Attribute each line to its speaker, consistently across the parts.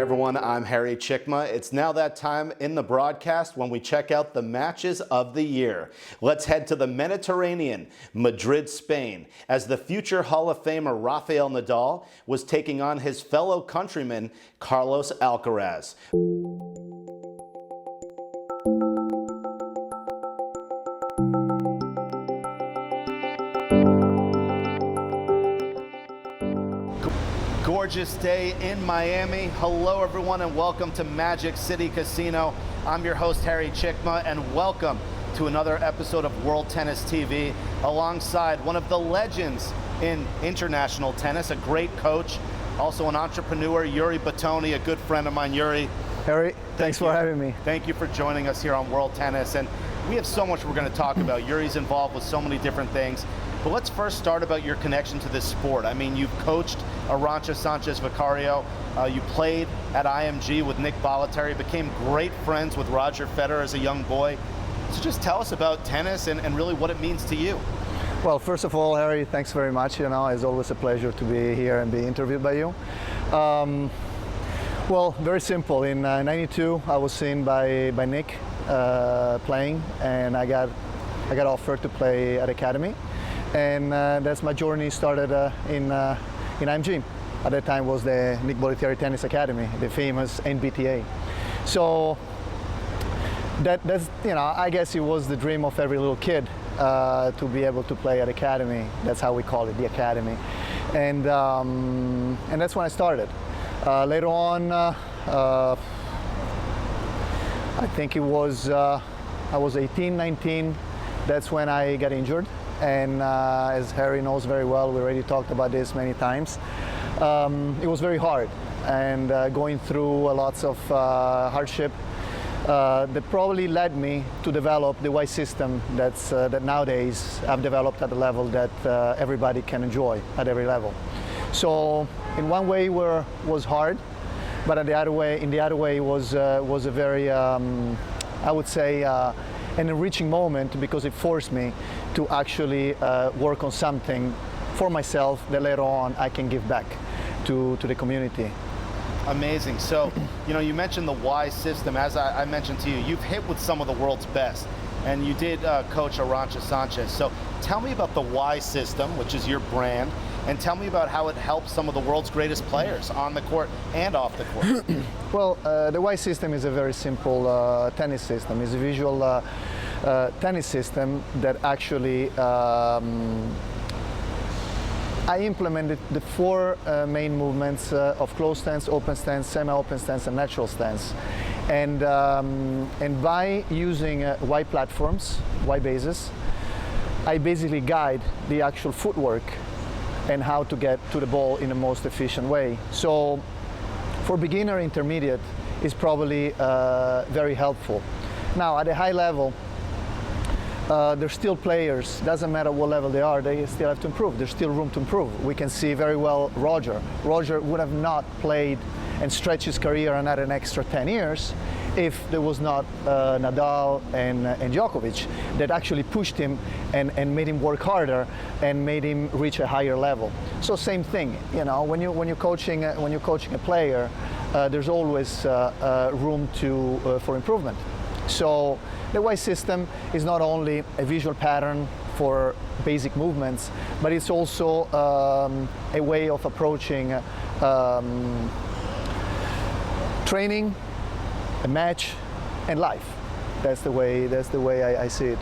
Speaker 1: Hi everyone, I'm Harry Cicma. It's now that time in the broadcast when we check out the matches of the year. Let's head to the Mediterranean, Madrid, Spain, as the future Hall of Famer Rafael Nadal was taking on his fellow countryman Carlos Alcaraz. Gorgeous day in Miami. Hello everyone and welcome to Magic City Casino. I'm your host Harry Cicma and welcome to another episode of World Tennis TV alongside one of the legends in international tennis, a great coach, also an entrepreneur, Yury Bettoni, a good friend of mine. Yury.
Speaker 2: Harry, thanks for having me.
Speaker 1: Thank you for joining us here on World Tennis, and we have so much we're going to talk about. Yury's involved with so many different things. But let's first start about your connection to this sport. I mean, you've coached Arantxa Sanchez Vicario, you played at IMG with Nick Bollettieri, became great friends with Roger Federer as a young boy. So just tell us about tennis and really what it means to you.
Speaker 2: Well, first of all, Harry, thanks very much. You know, it's always a pleasure to be here and be interviewed by you. Well, very simple. In '92, I was seen by Nick playing, and I got offered to play at Academy. And that's my journey started in IMG. At that time was the Nick Bollettieri Tennis Academy, the famous NBTA. So that's, you know, I guess it was the dream of every little kid to be able to play at Academy. That's how we call it, the Academy. And that's when I started. Later on, I think it was, I was 18, 19. That's when I got injured. And as Harry knows very well, we already talked about this many times, it was very hard, and going through lots of hardship that probably led me to develop the Y system that nowadays I've developed at a level that everybody can enjoy at every level. So in one way was hard, but in the other way was a very, I would say, an enriching moment, because it forced me to actually work on something for myself that later on I can give back to the community.
Speaker 1: Amazing. So, you know, you mentioned the Y system. As I mentioned to you, you've hit with some of the world's best, and you did coach Arantxa Sanchez. So tell me about the Y system, which is your brand, and tell me about how it helps some of the world's greatest players on the court and off the court.
Speaker 2: Well, the Y system is a very simple tennis system. It's a visual tennis system that actually I implemented the four main movements of closed stance, open stance, semi-open stance, and natural stance. And by using Y platforms, Y bases, I basically guide the actual footwork and how to get to the ball in the most efficient way. So for beginner intermediate, it's probably very helpful. Now at a high level, there's still players, doesn't matter what level they are, they still have to improve. There's still room to improve. We can see very well Roger. Roger would have not played and stretched his career another extra 10 years if there was not Nadal and Djokovic that actually pushed him and made him work harder and made him reach a higher level. So same thing, you know, when you're coaching a player, there's always room for improvement. So the Y system is not only a visual pattern for basic movements, but it's also a way of approaching training, a match, and life. That's the way I see it.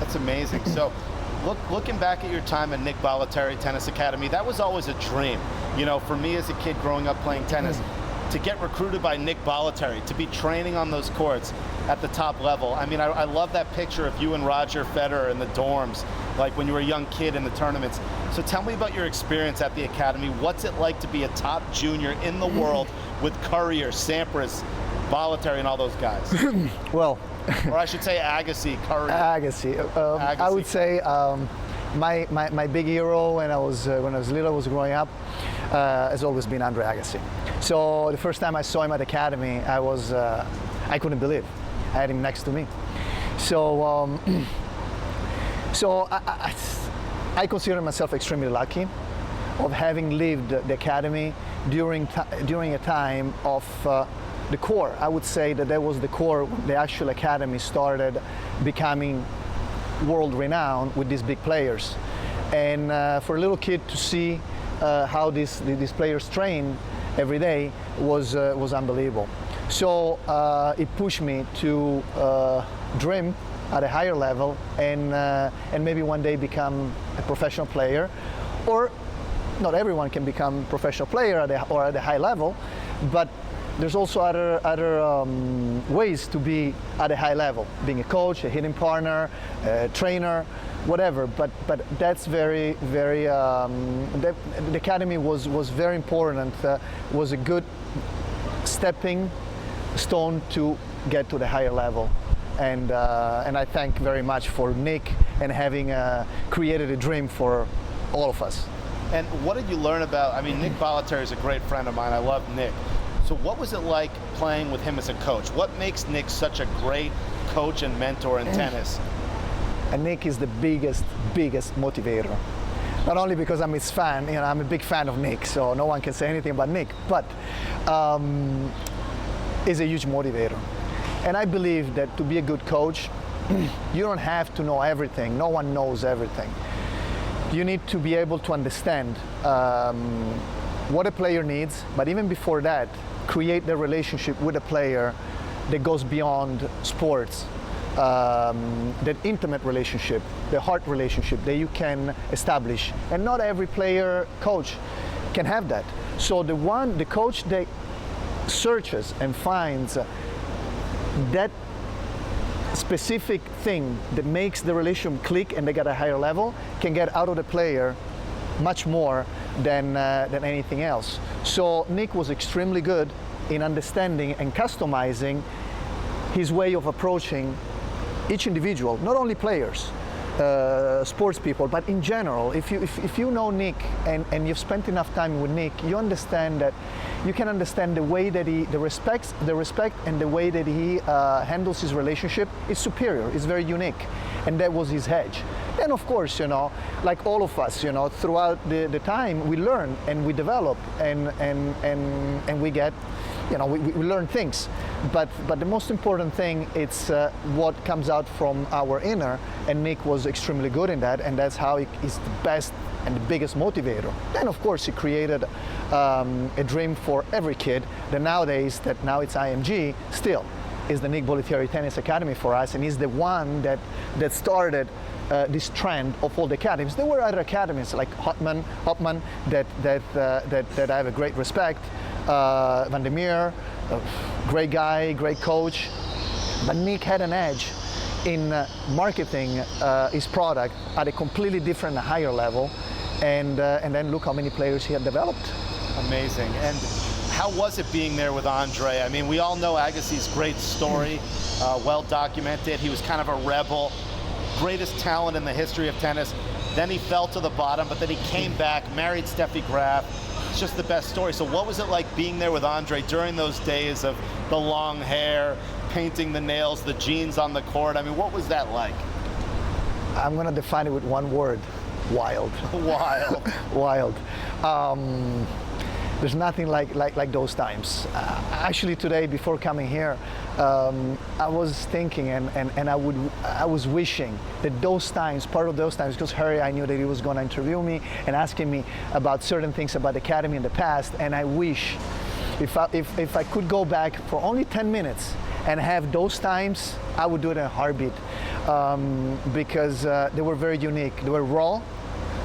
Speaker 1: That's amazing. So, looking back at your time at Nick Bollettieri Tennis Academy, that was always a dream. You know, for me as a kid growing up playing tennis, to get recruited by Nick Bollettieri, to be training on those courts at the top level. I mean, I love that picture of you and Roger Federer in the dorms, like when you were a young kid in the tournaments. So tell me about your experience at the Academy. What's it like to be a top junior in the world with Courier, Sampras, Bollettieri, and all those guys?
Speaker 2: Well,
Speaker 1: or I should say Agassi, Courier.
Speaker 2: Agassi. I would say my big hero when I was little, was growing up, has always been Andre Agassi. So the first time I saw him at Academy, I couldn't believe. I had him next to me. So I consider myself extremely lucky of having lived the Academy during a time of the core. I would say that was the core. The actual academy started becoming world renowned with these big players, and for a little kid to see how these players train every day was unbelievable. So it pushed me to dream at a higher level and maybe one day become a professional player. Or not everyone can become a professional player or at a high level, but there's also other ways to be at a high level, being a coach, a hitting partner, a trainer, whatever. But that's very the academy was very important. Was a good stepping stone to get to the higher level. And I thank very much for Nick and having created a dream for all of us.
Speaker 1: And what did you learn about, I mean, Nick Bollettieri is a great friend of mine. I love Nick. So what was it like playing with him as a coach? What makes Nick such a great coach and mentor in tennis?
Speaker 2: And Nick is the biggest motivator. Not only because I'm his fan, you know, I'm a big fan of Nick, so no one can say anything about Nick, but is a huge motivator. And I believe that to be a good coach, you don't have to know everything. No one knows everything. You need to be able to understand what a player needs, but even before that, create the relationship with a player that goes beyond sports. That intimate relationship, the heart relationship that you can establish. And not every player coach can have that. So the coach that searches and finds that specific thing that makes the relationship click and they get a higher level can get out of the player much more than anything else. So Nick was extremely good in understanding and customizing his way of approaching each individual, not only players, sports people, but in general. If you know Nick and you've spent enough time with Nick, you understand that you can understand the way that the respect and the way that he handles his relationship is superior, is very unique, and that was his edge. And of course, you know, like all of us, you know, throughout the time we learn and we develop and we get, you know, we learn things. But the most important thing is what comes out from our inner, and Nick was extremely good in that, and that's how he is the best and the biggest motivator. Then of course he created a dream for every kid that nowadays, that now it's IMG, still is the Nick Bollettieri Tennis Academy for us, and he's the one that started this trend of all the academies. There were other academies like Hopman that I have a great respect, Van der Meer, great guy, great coach, but Nick had an edge in marketing his product at a completely different, higher level, and then look how many players he had developed.
Speaker 1: Amazing. And how was it being there with Andre? I mean, we all know Agassi's great story, well documented. He was kind of a rebel, greatest talent in the history of tennis. Then he fell to the bottom, but then he came back, married Steffi Graf. It's just the best story. So what was it like being there with Andre during those days of the long hair, painting the nails, the jeans on the court? I mean, what was that like?
Speaker 2: I'm going to define it with one word: wild.
Speaker 1: Wild.
Speaker 2: Wild. There's nothing like those times. Actually, today, before coming here, I was thinking and I was wishing that those times, part of those times, because Harry, I knew that he was going to interview me and asking me about certain things about the academy in the past, and I wish if I could go back for only 10 minutes and have those times, I would do it in a heartbeat, because they were very unique. They were raw,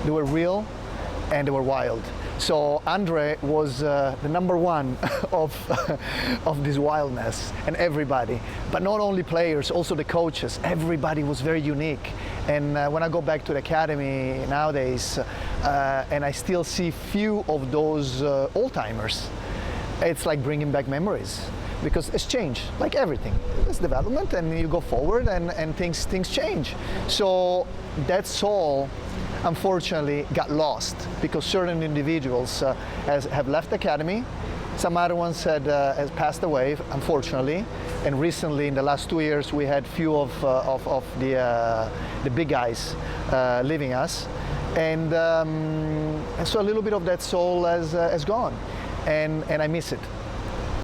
Speaker 2: they were real, and they were wild. So Andre was the number one of this wildness, and everybody, but not only players, also the coaches, everybody was very unique. And when I go back to the academy nowadays, and I still see few of those old-timers, it's like bringing back memories, because it's changed, like everything. It's development, and you go forward, and things change. So that soul, unfortunately, got lost because certain individuals have left the academy. Some other ones has passed away, unfortunately. And recently, in the last 2 years, we had few of the big guys leaving us, and so a little bit of that soul has gone. and I miss it.